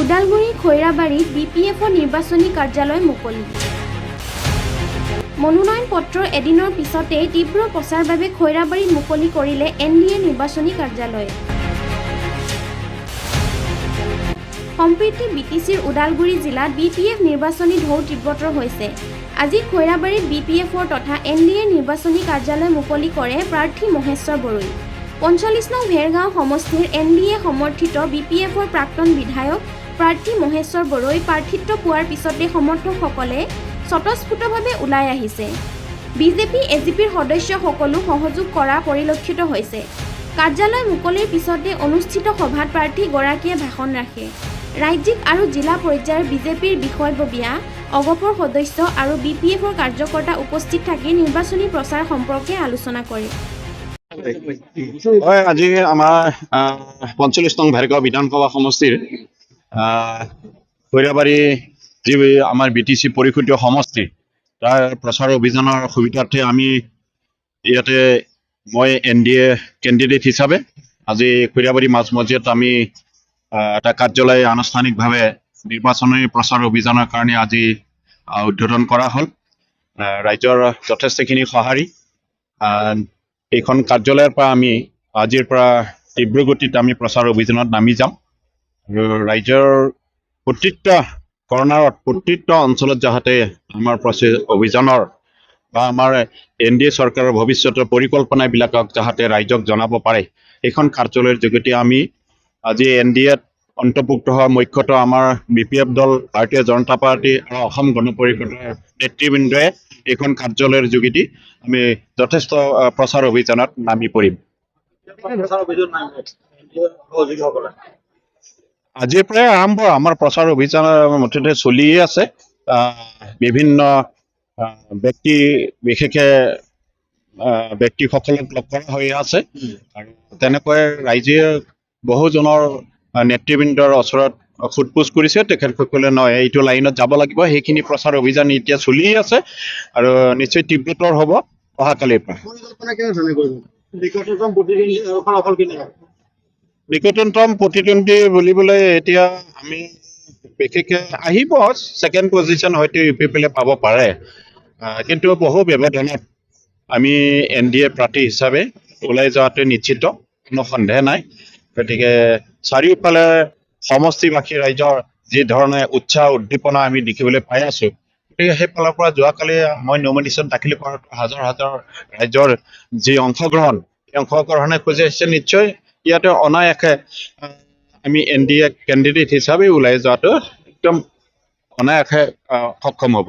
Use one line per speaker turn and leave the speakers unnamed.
ওদালগুৰি খৈৰাবাৰীত বিপিএফৰ নিৰ্বাচনী কাৰ্যালয় মুকলি। মনোনয়ন পত্ৰৰ এদিনৰ পিছতেই তীব্ৰ প্ৰচাৰ বাবে খৈৰাবাৰীত মুকলি কৰিলে এনডিএ নিৰ্বাচনী কাৰ্যালয়। সম্প্ৰতি বিটিচিৰ ওদালগুৰি জিলাত বিপিএফ নিৰ্বাচনী ঢৌ তীব্ৰতৰ হৈছে। আজি খৈৰাবাৰীত বিপিএফৰ তথা এনডিএ নিৰ্বাচনী কাৰ্যালয় মুকলি কৰে প্ৰাৰ্থী মহেশ্বৰ বড়োই। ৪৫ নং ভেৰগাঁও সমষ্টিৰ এনডিএ সমৰ্থিত বিপিএফৰ প্ৰাক্তন বিধায়ক প্ৰাৰ্থী মহেশ্বৰ বড়োই প্ৰাৰ্থিত্ব পোৱাৰ পিছতে সমৰ্থকসকলে স্বতঃস্ফূৰ্তভাৱে ওলাই আহিছে। বিজেপি এজিপিৰ সদস্যসকলো সহযোগ কৰা পৰিলক্ষিত হৈছে। কাৰ্যালয় মুকলিৰ পিছতে অনুষ্ঠিত সভাত প্ৰাৰ্থীগৰাকীয়ে ভাষণ ৰাখে। ৰাজ্যিক আৰু জিলা পৰ্যায়ৰ বিজেপিৰ বিষয়ববীয়া, অগপৰ সদস্য আৰু বিপিএফৰ কাৰ্যকৰ্তা উপস্থিত থাকি নিৰ্বাচনী প্ৰচাৰ সম্পৰ্কে আলোচনা কৰে।
আজি আমাৰ ৪৫ নং ভেৰগাঁও বিধানসভা সমষ্টিৰ খৈৰাবাৰী যি আমাৰ বিটিচি পৰিষদীয় সমষ্টি তাৰ প্ৰচাৰ অভিযানৰ সুবিধাৰ্থে আমি ইয়াতে মই এনডিএ কেণ্ডিডেট হিচাপে আজি খৈৰাবাৰী মাজমজিয়াত আমি এটা কাৰ্যালয় আনুষ্ঠানিকভাৱে নিৰ্বাচনী প্ৰচাৰ অভিযানৰ কাৰণে আজি উদ্বোধন কৰা হ'ল। ৰাইজৰ যথেষ্টখিনি সঁহাৰি। এইখন কাৰ্যালয়ৰ পৰা আমি আজিৰ পৰা তীব্ৰ গতিত আমি প্ৰচাৰ অভিযানত নামি যাম আৰু ৰাইজৰ প্ৰত্যেকটা কৰ্ণাৰত প্ৰত্যেকটা অঞ্চলত যাতে আমাৰ অভিযানৰ বা আমাৰ এনডিএ চৰকাৰৰ ভৱিষ্যতৰ পৰিকল্পনাবিলাকক যাতে ৰাইজক জনাব পাৰে, এইখন কাৰ্যালয়ৰ যোগেদি আমি আজি এনডিএত অন্তৰ্ভুক্ত হোৱা মুখ্যতঃ আমাৰ বিপিএফ দল, ভাৰতীয় জনতা পাৰ্টি আৰু অসম গণ পৰিষদৰ নেতৃবৃন্দই এইখন কাৰ্যালয়ৰ যোগেদি আমি যথেষ্ট প্ৰচাৰ অভিযানত নামি পৰিম। আজিৰ পৰাই আৰম্ভ আমাৰ প্ৰচাৰ অভিযান মুঠতে চলিয়ে আছে। বিভিন্ন ব্যক্তি বিশেষে ব্যক্তিসকলক লগ কৰা হৈ আছে আৰু তেনেকৈ ৰাইজে বহুজনৰ নেতৃবৃন্দৰ ওচৰত সোধ পোছ কৰিছে। তেখেতসকলে নহয় এইটো লাইনত যাব লাগিব, সেইখিনি প্ৰচাৰ অভিযান এতিয়া চলিয়ে আছে আৰু নিশ্চয় তীব্ৰতৰ হ'ব অহাকালিৰ পৰা। নিকটতম প্ৰতিদ্বন্দ্বী বুলিবলৈ এতিয়া আমি বিশেষকৈ আহিব ছেকেণ্ড পজিশ্যন হয়তো ইউপিপিএলে পাব পাৰে, কিন্তু বহু ব্যৱধানত আমি এনডিএ প্ৰাৰ্থী হিচাপে ওলাই যোৱাটো নিশ্চিত, কোনো সন্দেহ নাই। গতিকে চাৰিওফালে সমষ্টিবাসী ৰাইজৰ যি ধৰণে উৎসাহ উদ্দীপনা আমি দেখিবলৈ পাই আছোঁ, গতিকে সেইফালৰ পৰা যোৱাকালি মই নমিনেশ্যন দাখিল কৰাত হাজাৰ হাজাৰ ৰাইজৰ যি অংশগ্ৰহণ, এই অংশগ্ৰহণে খুজিছে নিশ্চয় ইয়াতে অনায়াসে আমি এনডিএ কেণ্ডিডেট হিচাপে ওলাই যোৱাটো একদম অনায়াসে সক্ষম হ'ব।